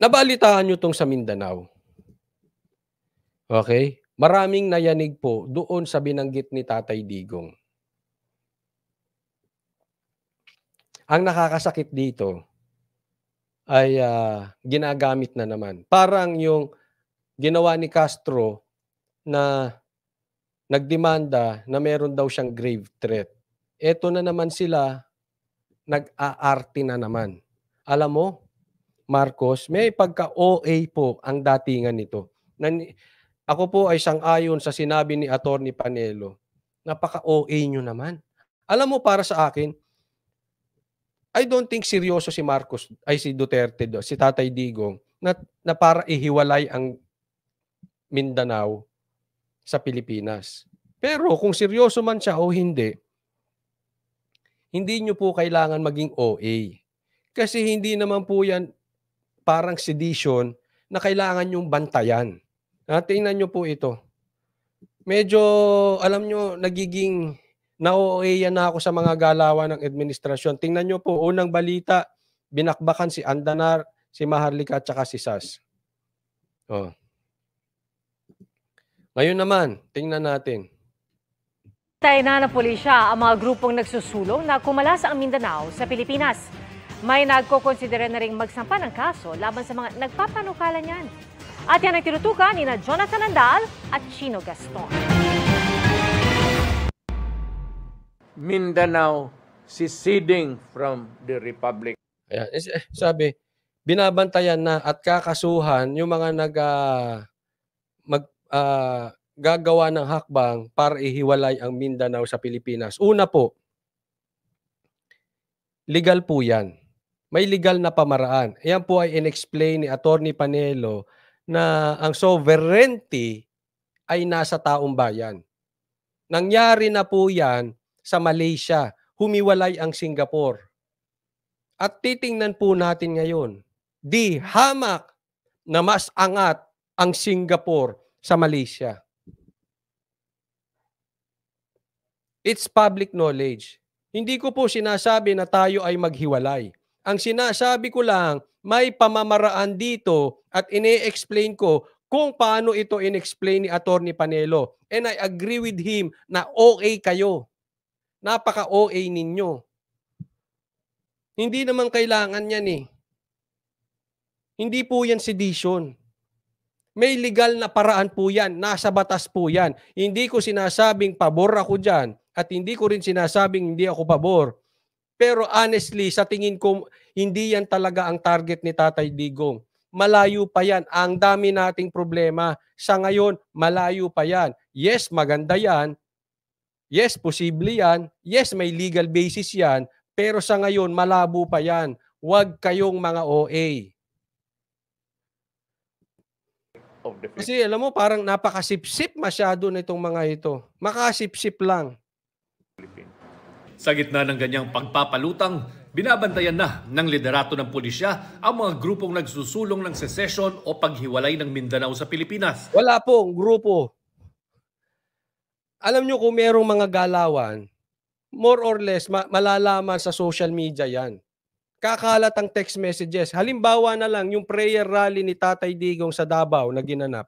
Nabalitaan niyo 'tong sa Mindanao, okey? Maraming nayanig po doon sa binanggit ni Tatay Digong. Ang nakakasakit dito ay, ginagamit na naman. Parang yung ginawa ni Castro na nagdemanda na meron daw siyang grave threat. Eto na naman sila, nag-aarte na naman. Alam mo, Marcos, may pagka-OA po ang datingan nito. Ako po ay sang-ayon sa sinabi ni Attorney Panelo. Napaka-OA niyo naman. Alam mo, para sa akin, I don't think seryoso si Marcos ay si Duterte si Tatay Digong na para ihiwalay ang Mindanao sa Pilipinas. Pero kung seryoso man siya o hindi niyo po kailangan maging OA. Kasi hindi naman po yan parang sedition na kailangan niyong bantayan. Tingnan niyo po ito. Medyo, alam niyo, nagiging na-OA na ako sa mga galawan ng administrasyon. Tingnan niyo po, unang balita, binakbakan si Andanar, si Maharlika at saka si Sas. Oh. Ngayon naman, tingnan natin. Tayo na ng pulisya ang mga grupong nagsusulong na kumalas ang Mindanao sa Pilipinas. May nagkokonsidera na ring magsampa ng kaso laban sa mga nagpapanukala niyan. At yan ang tinutukan ni Jonathan Andal at Chino Gaston. Mindanao seceding from the Republic. Ayan, sabi, binabantayan na at kakasuhan yung mga gagawa ng hakbang para ihiwalay ang Mindanao sa Pilipinas. Una po, legal po yan. May legal na pamaraan. Ayan po ay in-explain ni Attorney Panelo na ang sovereignty ay nasa taong bayan. Nangyari na po yan sa Malaysia. Humiwalay ang Singapore. At titingnan po natin ngayon, di hamak na mas angat ang Singapore sa Malaysia. It's public knowledge. Hindi ko po sinasabi na tayo ay maghiwalay. Ang sinasabi ko lang, may pamamaraan dito at ine-explain ko kung paano ito in-explain ni Attorney Panelo. And I agree with him na OA kayo. Napaka-OA ninyo. Hindi naman kailangan yan eh. Hindi po yan sedition. May legal na paraan po yan. Nasa batas po yan. Hindi ko sinasabing pabor ako dyan at hindi ko rin sinasabing hindi ako pabor. Pero honestly, sa tingin ko, hindi yan talaga ang target ni Tatay Digong. Malayo pa yan. Ang dami nating problema. Sa ngayon, malayo pa yan. Yes, maganda yan. Yes, posible yan. Yes, may legal basis yan. Pero sa ngayon, malabo pa yan. Huwag kayong mga OA. Kasi alam mo, parang napakasipsip masyado na itong mga ito. Makasipsip lang. Sa gitna ng ganyang pagpapalutang, binabantayan na ng liderato ng pulisya ang mga grupong nagsusulong ng secession o paghiwalay ng Mindanao sa Pilipinas. Wala pong grupo. Alam nyo kung merong mga galawan, more or less, malalaman sa social media yan. Kakalat ang text messages. Halimbawa na lang, yung prayer rally ni Tatay Digong sa Davao na ginanap.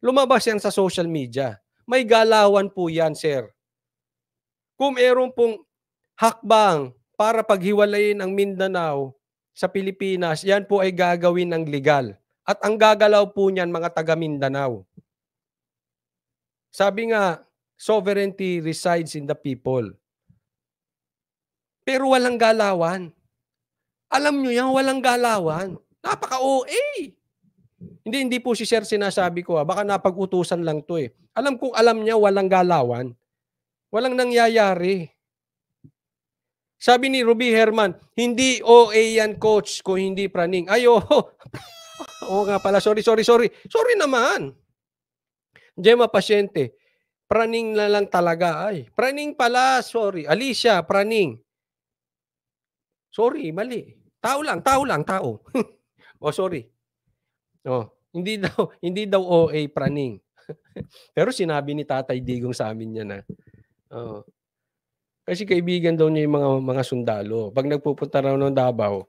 Lumabas yan sa social media. May galawan po yan, sir. Kung meron pong hakbang para paghiwalayin ang Mindanao sa Pilipinas, yan po ay gagawin ng legal. At ang gagalaw po niyan, mga taga Mindanao. Sabi nga, sovereignty resides in the people. Pero walang galawan. Alam nyo yan, walang galawan. Napaka-OA. Hindi po si Sir sinasabi ko. Baka napag-utusan lang to eh. Alam kong alam niya, walang galawan. Walang nangyayari. Sabi ni Ruby Herman, hindi OA yan, coach, kung hindi praning. Ay, oo nga pala, sorry. Sorry naman. Gemma Pasyente, praning na lang talaga. Ay, praning pala, sorry. Alicia, praning. Sorry, mali. Tao lang. Oh, sorry. Oh, hindi daw OA praning. Pero sinabi ni Tatay Digong sa amin yan na. Oh. Kasi kaibigan daw niya yung mga sundalo. Pag nagpupunta raw ng Davao,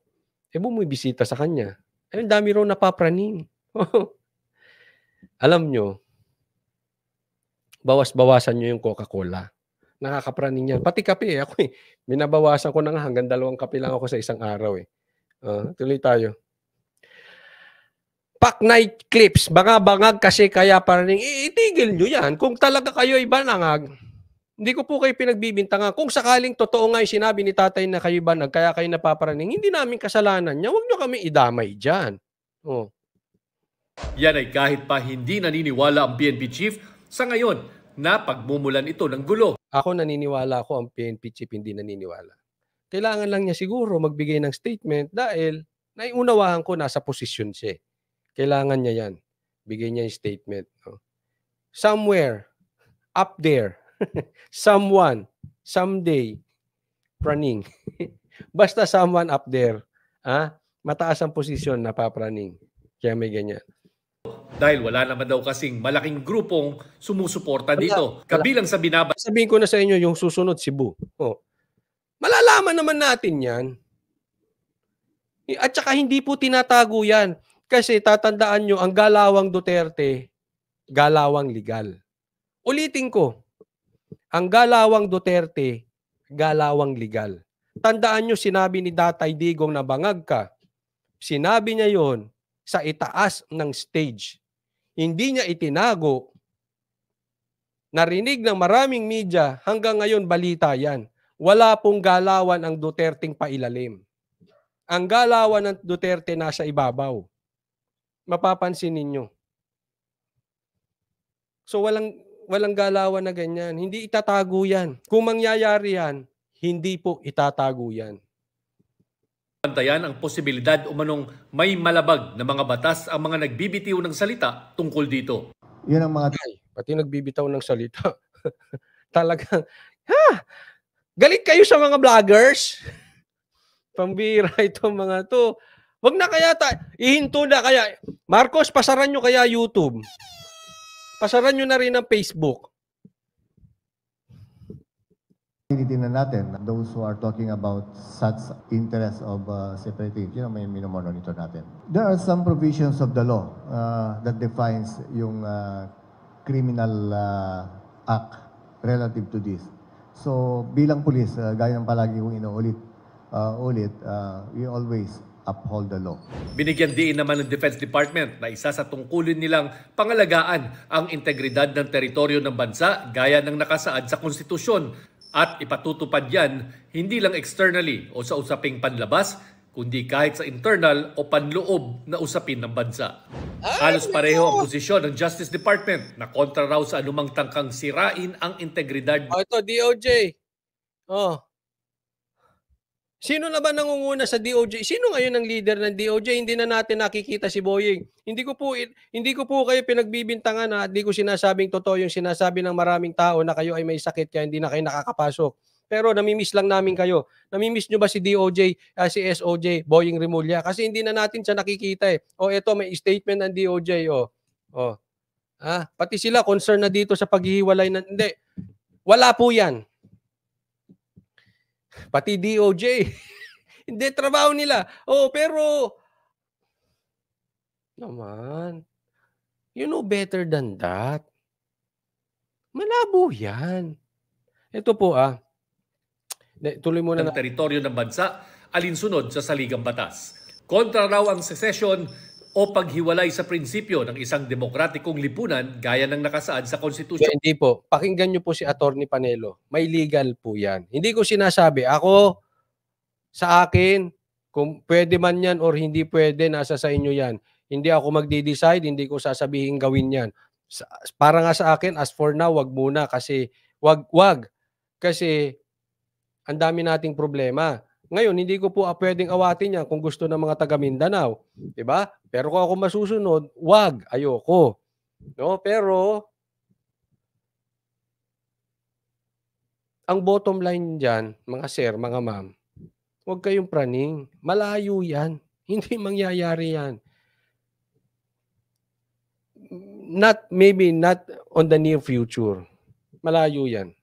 bumibisita sa kanya. Ay, ang dami raw napapraning. Alam nyo, bawas-bawasan nyo yung Coca-Cola. Nakakapraning yan. Pati kape, ako binabawasan ko na nga hanggang 2 kape lang ako sa isang araw tuloy tayo. Pack night clips, bangag kasi kaya paraning, itigil nyo yan. Kung talaga kayo ay banangag, hindi ko po kayo pinagbibintangan. Kung sakaling totoo nga yung sinabi ni tatay na kayo banag, kaya kayo napaparaning, hindi namin kasalanan niya. Huwag nyo kami idamay dyan. Yan ay kahit pa hindi naniniwala ang PNP chief sa ngayon na pagmumulan ito ng gulo. Ako naniniwala ako, ang PNP chief hindi naniniwala. Kailangan lang niya siguro magbigay ng statement dahil naiunawahan ko nasa posisyon siya. Kailangan niya yan. Bigay niya yung statement. Somewhere, up there, someone, someday, praning. Basta someone up there, mataas ang posisyon, napapraning. Kaya may ganyan. Dahil wala naman daw kasing malaking grupong sumusuporta dito. Kabilang sa sabihin ko na sa inyo yung susunod, Cebu. Malalaman naman natin yan. At saka hindi po tinatago yan. Kasi tatandaan nyo, ang galawang Duterte, galawang legal. Ulitin ko, ang galawang Duterte, galawang legal. Tandaan nyo, sinabi ni Tatay Digong na bangag ka. Sinabi niya yon sa itaas ng stage. Hindi niya itinago. Narinig ng maraming media, hanggang ngayon balita yan. Wala pong galawan ang Duterteng pailalim. Ang galawan ng Duterte nasa ibabaw. Mapapansin ninyo. So walang galawan na ganyan. Hindi itatago yan. Kung mangyayari yan, hindi po itatago yan. Bantayan ang posibilidad umanong may malabag na mga batas ang mga nagbibitiw ng salita tungkol dito. Yun ang mga... Pati nagbibitaw ng salita. Talagang, galit kayo sa mga vloggers. Pambira itong mga to. Wag na kaya ihinto na kaya. Marcos, pasaran nyo kaya YouTube. Pasaran nyo na rin ang Facebook. Tinitingnan natin, those who are talking about such interest of separating, may minomonitor natin. There are some provisions of the law that defines yung criminal act relative to this. So bilang pulis, gaya ng palagi kong inuulit, we always uphold the law. Binigyan diin naman ng Defense Department na isa sa tungkulin nilang pangalagaan ang integridad ng teritoryo ng bansa gaya ng nakasaad sa konstitusyon at ipatutupad yan hindi lang externally o sa usaping panlabas kundi kahit sa internal o panloob na usapin ng bansa. Halos pareho ang posisyon ng Justice Department na kontra raw sa anumang tangkang sirain ang integridad. Ito, DOJ. Sino na ba nangunguna sa DOJ? Sino ngayon ang leader ng DOJ? Hindi na natin nakikita si Boying. Hindi ko po kayo pinagbibintangan na hindi ko sinasabing totoo yung sinasabi ng maraming tao na kayo ay may sakit kaya hindi na kayo nakakapasok. Pero namimiss lang namin kayo. Namimiss nyo ba si DOJ, si SOJ, Boying Rimulya? Kasi hindi na natin siya nakikita eh. Ito may statement ng DOJ. Pati sila concerned na dito sa paghihiwalay. Hindi. Wala po yan. Pati DOJ. Hindi, trabaho nila. Pero naman, you know better than that. Malabo yan. Ito po tuloy muna ng teritoryo ng bansa alinsunod sa saligang batas. Kontra raw ang secession o paghiwalay sa prinsipyo ng isang demokratikong lipunan gaya ng nakasaad sa konstitusyon. Hindi po. Pakinggan nyo po si Attorney Panelo. May legal po yan. Hindi ko sinasabi. Ako, sa akin, kung pwede man yan or hindi pwede, nasa sa inyo yan. Hindi ako magde-decide, hindi ko sasabihin gawin yan. Para nga sa akin, as for now, wag muna kasi wag. Kasi ang dami nating problema. Ngayon, hindi ko po pwedeng awatin yan kung gusto ng mga taga Mindanao. Diba? Pero kung ako masusunod, wag. Ayoko. No? Pero, ang bottom line dyan, mga sir, mga ma'am, huwag kayong praning. Malayo yan. Hindi mangyayari yan. Maybe not on the near future. Malayo yan.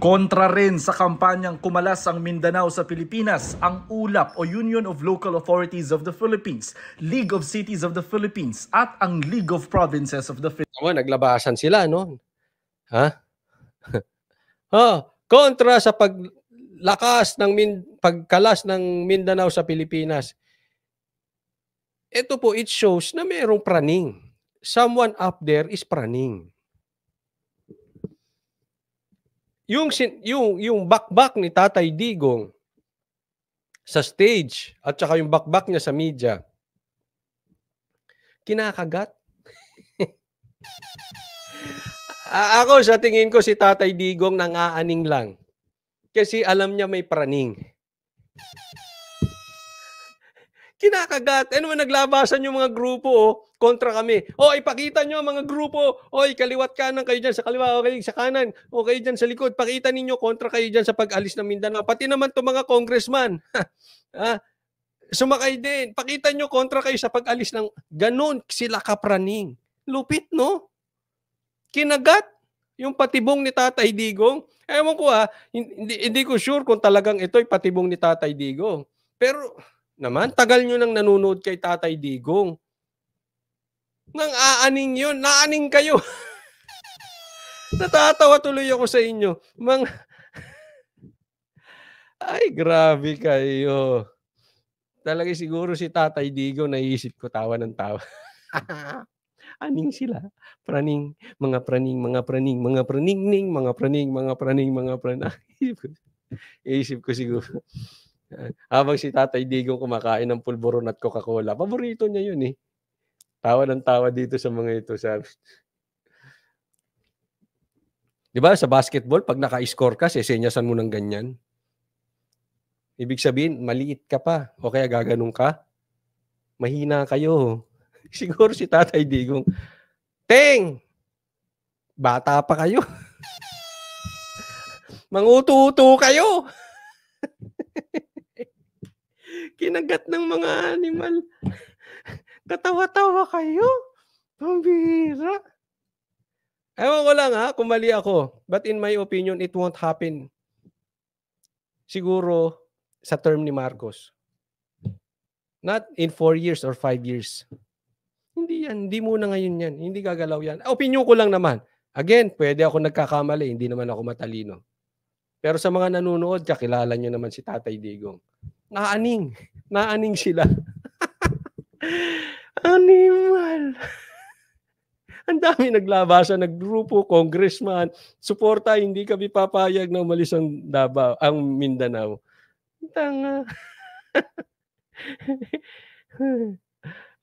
Kontra rin sa kampanyang Kumalas ang Mindanao sa Pilipinas, ang ULAP o Union of Local Authorities of the Philippines, League of Cities of the Philippines at ang League of Provinces of the Philippines. Naglabasan sila, no? Ha? Kontra sa pagkalas ng Mindanao sa Pilipinas. Ito po, it shows na mayroong praning. Someone up there is praning. Yung bakbak ni Tatay Digong sa stage at saka yung bakbak niya sa media, kinakagat. Ako sa tingin ko si Tatay Digong nang-aaning lang. Kasi alam niya may praning. Kinakagat. Ano man naglabasan yung mga grupo kontra kami. Ipakita nyo mga grupo. Kaliwat kanan kayo dyan sa kaliwa. Okay, sa kanan. Okay dyan sa likod. Pakita ninyo kontra kayo dyan sa pag-alis ng Mindanao. Pati naman to mga congressman. Sumakay din. Pakita nyo kontra kayo sa pag-alis ng... Ganon sila kapraning. Lupit, no? Kinagat. Yung patibong ni Tatay Digong. Ewan ko hindi ko sure kung talagang ito'y patibong ni Tatay Digong. Pero... naman, tagal nyo nang nanonood kay Tatay Digong. Nang aaning yun, naaning kayo. Natatawa tuloy ako sa inyo. Ay, grabe kayo. Talaga siguro si Tatay Digong, naisip ko tawa ng tawa. Aning sila. Praning, mga praning, mga praning, mga praningning, mga praning, mga praning, mga praning. Isip ko siguro. Habang si Tatay Digong kumakain ng pulburon at Coca-Cola, paborito niya yun eh. Tawa ng tawa dito sa mga ito. Sabi. Di ba sa basketball, pag naka-score ka, sesenyasan mo ng ganyan. Ibig sabihin, maliit ka pa. O kaya gaganong ka. Mahina kayo. Siguro si Tatay Digong, Teng! Bata pa kayo. Manguto-uto kayo. Kinagat ng mga animal. Katawa-tawa kayo. Pambira. Ewan ko lang kung mali ako. But in my opinion, it won't happen. Siguro sa term ni Marcos. Not in 4 years or 5 years. Hindi yan. Hindi muna ngayon yan. Hindi gagalaw yan. Opinion ko lang naman. Again, pwede ako nagkakamali. Hindi naman ako matalino. Pero sa mga nanonood, kakilala nyo naman si Tatay Digong. Naaning sila. Animal. Ang dami naglabasan, naggrupo, congressman, suporta, hindi kami papayag na umalis ang Davao, ang Mindanao. Tanga.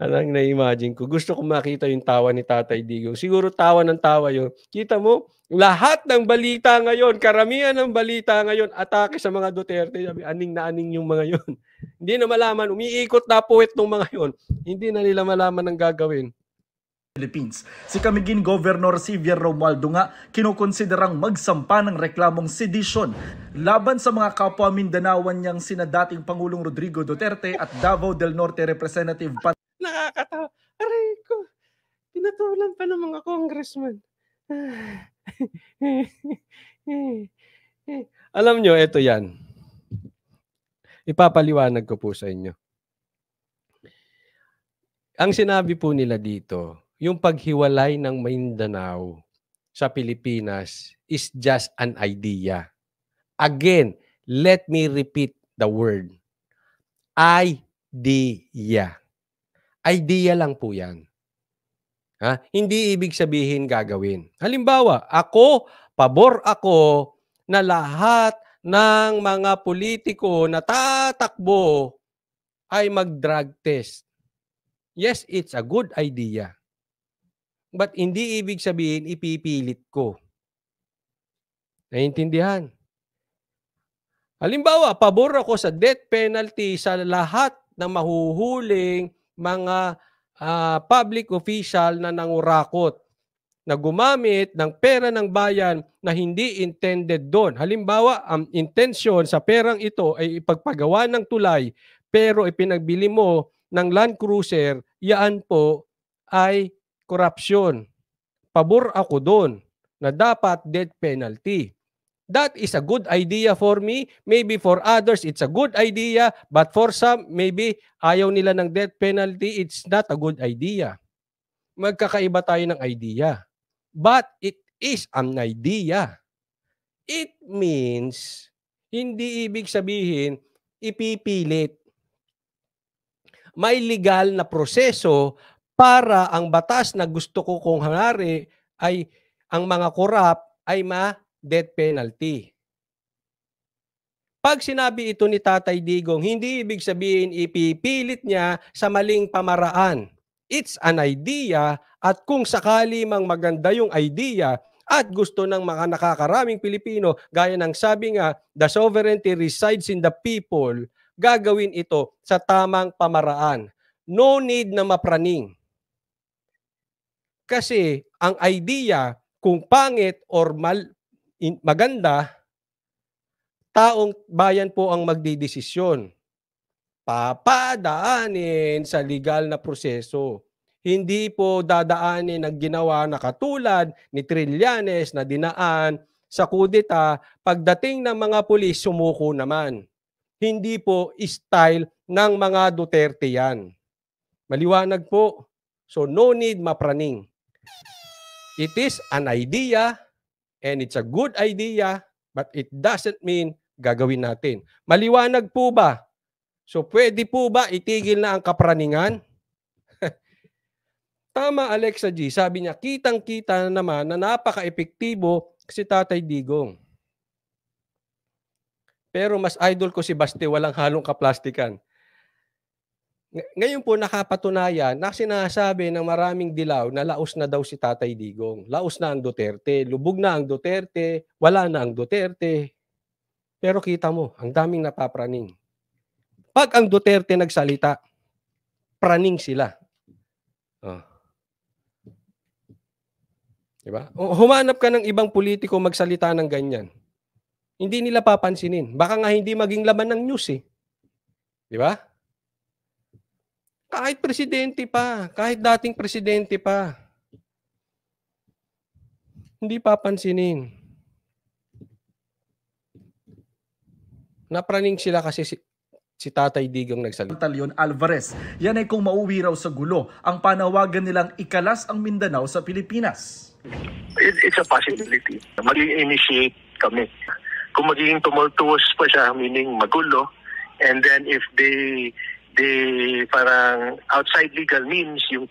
Anong na-imagine ko. Gusto ko makita yung tawa ni Tatay Digong. Siguro tawa ng tawa yun. Kita mo, lahat ng balita ngayon, karamihan ng balita ngayon, atake sa mga Duterte. Aning na aning yung mga yun. Hindi na malaman, umiikot na puwet ng mga yun. Hindi na nila malaman ang gagawin. Philippines. Si Camiguin Governor Xavier Romualdo nga kinukonsiderang magsampa ng reklamong sedition laban sa mga kapwa Mindanaoan niyang sina dating Pangulong Rodrigo Duterte at Davao del Norte Representative Nakakatawa. Aray ko. Pinatulan pa ng mga congressman. Alam nyo, ito yan. Ipapaliwanag ko po sa inyo. Ang sinabi po nila dito, yung paghiwalay ng Mindanao sa Pilipinas is just an idea. Again, let me repeat the word. Idea. Idea lang po yan. Hindi ibig sabihin gagawin. Halimbawa, pabor ako na lahat ng mga politiko na tatakbo ay mag-drug test. Yes, it's a good idea. But hindi ibig sabihin ipipilit ko. Naiintindihan? Halimbawa, pabor ako sa death penalty sa lahat ng mahuhuling mga public official na nangurakot, na gumamit ng pera ng bayan na hindi intended doon. Halimbawa, ang intensyon sa perang ito ay ipagpagawa ng tulay, pero ipinagbili mo ng Land Cruiser, yan po ay korupsyon. Pabor ako doon na dapat death penalty. That is a good idea for me. Maybe for others, it's a good idea. But for some, maybe ayaw nila ng death penalty. It's not a good idea. Magkakaiba tayo ng idea. But it is an idea. It means, hindi ibig sabihin, ipipilit. May legal na proseso para ang batas na gusto ko kung hanari ay ang mga korap ay ma-death penalty. Pag sinabi ito ni Tatay Digong, hindi ibig sabihin ipipilit niya sa maling pamaraan. It's an idea at kung sakali mang maganda yung idea at gusto ng mga nakakaraming Pilipino, gaya ng sabi nga, the sovereignty resides in the people, gagawin ito sa tamang pamaraan. No need na mapraning. Kasi ang idea, kung pangit or maganda, taong bayan po ang magdidesisyon. Papadaanin sa legal na proseso. Hindi po dadaanin ang ginawa na katulad ni Trillanes na dinaan sa kudeta, pagdating ng mga pulis sumuko naman. Hindi po style ng mga Duterte yan. Maliwanag po. So no need mapraning. It is an idea and it's a good idea, but it doesn't mean gagawin natin. Maliwanag po ba? So pwede po ba itigil na ang kapraningan? Tama, Alexa G. Sabi niya, kitang-kita naman na napaka-epektibo si Tatay Digong. Pero mas idol ko si Baste, walang halong kaplastikan. Ngayon po nakapatunayan na sinasabi ng maraming dilaw na laos na daw si Tatay Digong. Laos na ang Duterte, lubog na ang Duterte, wala na ang Duterte. Pero kita mo, ang daming napapraning. Pag ang Duterte nagsalita, praning sila. Oh. Diba? Humanap ka ng ibang politiko magsalita ng ganyan. Hindi nila papansinin. Baka nga hindi maging laman ng news eh. Diba? Kahit presidente pa, kahit dating presidente pa, hindi papansinin. Napraning sila kasi si Tatay Digong nagsalita. Talion Alvarez. Yan ay kung mauwi raw sa gulo ang panawagan nilang ikalas ang Mindanao sa Pilipinas. It's a possibility. Mag-initiate kami. Kung magiging tumultuous pa siya, meaning magulo, and then if they parang outside legal means yung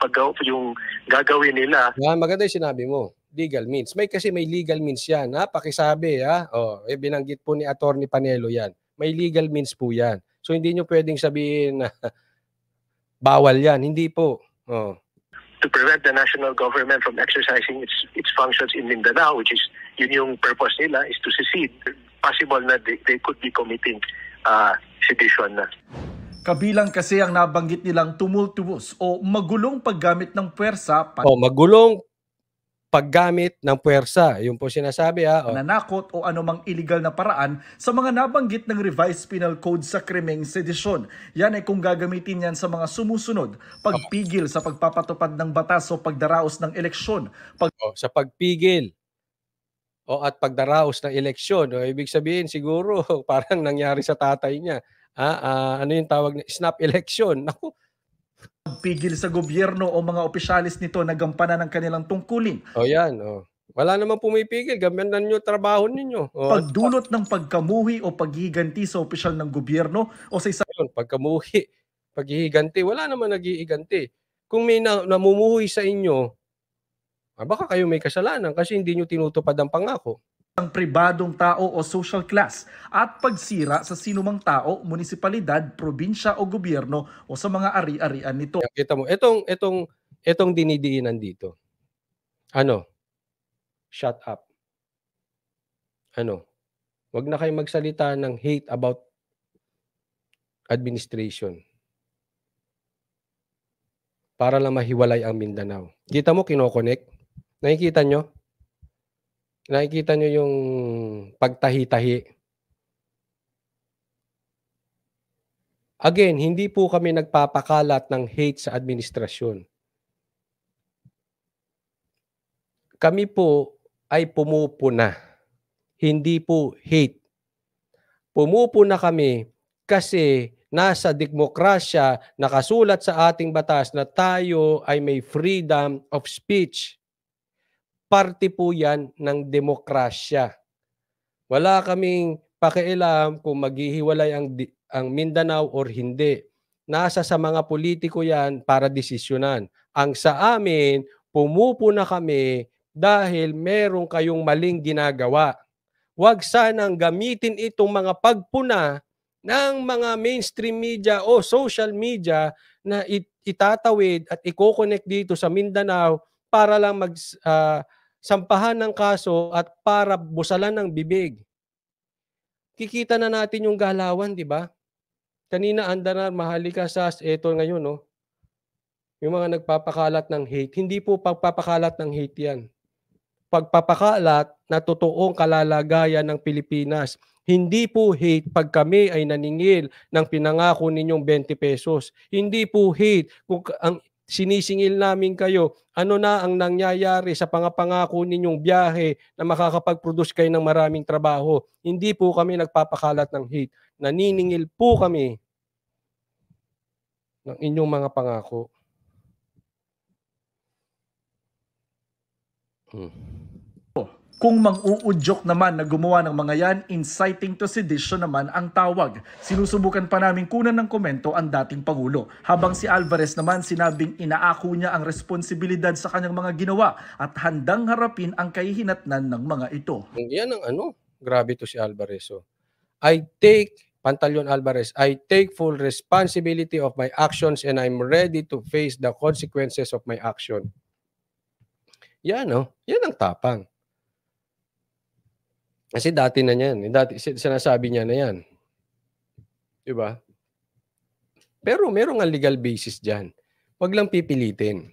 gagawin nila. Maganda yung sinabi mo. Legal means. Kasi may legal means yan. Pakisabi ha. Binanggit po ni Attorney Panelo yan. May legal means po yan. So hindi nyo pwedeng sabihin na bawal yan. Hindi po. To prevent the national government from exercising its functions in Mindanao, which is yun yung purpose nila, is to secede. Possible na they could be committing sedition na. Kabilang kasi ang nabanggit nilang tumultuous o magulong paggamit ng puwersa. Magulong paggamit ng puwersa. Yung po sinasabi Nanakot o anumang illegal na paraan sa mga nabanggit ng Revised Penal Code sa krimeng sedisyon. Yan ay kung gagamitin yan sa mga sumusunod. Pagpigil sa pagpapatupad ng batas o pagdaraos ng eleksyon. Sa pagpigil at pagdaraos ng eleksyon. Ibig sabihin siguro parang nangyari sa tatay niya. Ano yung tawag na snap election? Naku. Pagpigil sa gobyerno o mga opisyalis nito na gampanan ng kanilang tungkulin. Yan. Wala namang pumipigil. Gamitan nyo trabaho ninyo. Pagdulot ng pagkamuhi o paghihiganti sa opisyal ng gobyerno o sa isa. Pagkamuhi, paghihiganti. Wala naman naghihiganti. Kung may namumuhi sa inyo, baka kayo may kasalanan kasi hindi nyo tinutupad ang pangako. Ang pribadong tao o social class at pagsira sa sinumang tao, munisipalidad, probinsya o gobyerno o sa mga ari-arian nito. Kita mo, itong dinidiinan dito. Shut up. Wag na kayo magsalita ng hate about administration. Para lang mahiwalay ang Mindanao. Kita mo, kinokonek? Nakikita nyo? Nakikita nyo yung pagtahi-tahi. Again, hindi po kami nagpapakalat ng hate sa administrasyon. Kami po ay pumupuna. hindi po hate. Pumupuna kami kasi nasa demokrasya, nakasulat sa ating batas na tayo ay may freedom of speech. Parte po yan ng demokrasya. Wala kaming pakialam kung maghihiwalay ang Mindanao or hindi. Nasa sa mga politiko yan para desisyonan. Ang sa amin, pumupuna kami dahil meron kayong maling ginagawa. Huwag sanang gamitin itong mga pagpuna ng mga mainstream media o social media na itatawid at i-connect dito sa Mindanao para lang sampahan ng kaso at para busalan ng bibig. Kikita na natin yung galawan, di ba? Kanina Andanar, Maharlika, SAS, eto ngayon, no? Yung mga nagpapakalat ng hate, hindi po pagpapakalat ng hate yan. Pagpapakalat na totoong kalalagayan ng Pilipinas. Hindi po hate pag kami ay naningil ng pinangako ninyong 20 pesos. Hindi po hate kung ang sinisingil namin kayo, ano na ang nangyayari sa pangako ninyong biyahe na makakapag-produce kayo ng maraming trabaho. Hindi po kami nagpapakalat ng hate. Naniningil po kami ng inyong mga pangako. Kung mang-uudyok naman na gumawa ng mga yan, inciting to sedition naman ang tawag. Sinusubukan pa namin kunan ng komento ang dating Pangulo. Habang si Alvarez naman sinabing inaako niya ang responsibilidad sa kanyang mga ginawa at handang harapin ang kahihinatnan ng mga ito. Yan ang grabe to si Alvarez. Pantaleon Alvarez, I take full responsibility of my actions and I'm ready to face the consequences of my action. Yan ang tapang. Kasi dati na yan. Dati sinasabi niya na yan. Diba? Pero merong ang legal basis dyan. Huwag lang pipilitin.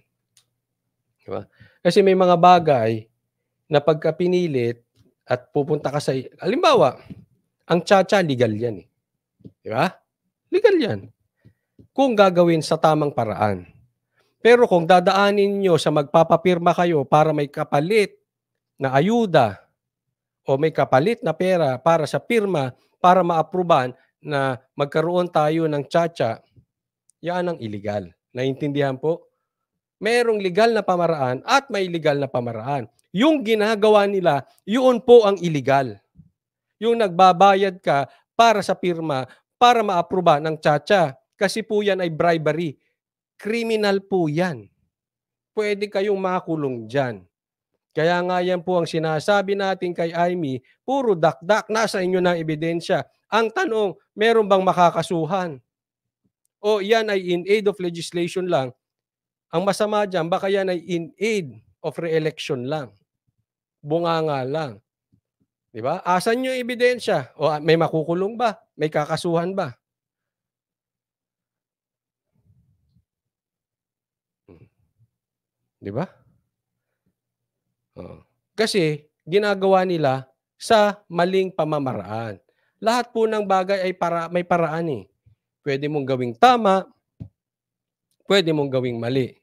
Diba? Kasi may mga bagay na pagka pinilit at pupunta ka sa... Halimbawa, ang tsa-tsa, legal yan. Diba? Legal yan. Kung gagawin sa tamang paraan. Pero kung dadaanin nyo sa magpapapirma kayo para may kapalit na ayuda o may kapalit na pera para sa pirma para ma-aproban na magkaroon tayo ng tsa-tsa, yan ang illegal. Naintindihan po? Merong legal na pamaraan at may illegal na pamaraan. Yung ginagawa nila, yun po ang illegal. Yung nagbabayad ka para sa pirma para ma-aproba ng tsa-tsa. Kasi po yan ay bribery. Criminal po yan. Pwede kayong makulong dyan. Kaya nga yan po ang sinasabi natin kay Amy, puro dakdak, nasa inyo na ebidensya. Ang tanong, meron bang makakasuhan? O yan ay in aid of legislation lang? Ang masama dyan, baka yan ay in aid of re-election lang. Bunganga lang. Diba? Asan yung ebidensya? O may makukulong ba? May kakasuhan ba? Diba? Kasi ginagawa nila sa maling pamamaraan. Lahat po ng bagay ay may paraan eh. Pwede mong gawing tama, pwede mong gawing mali.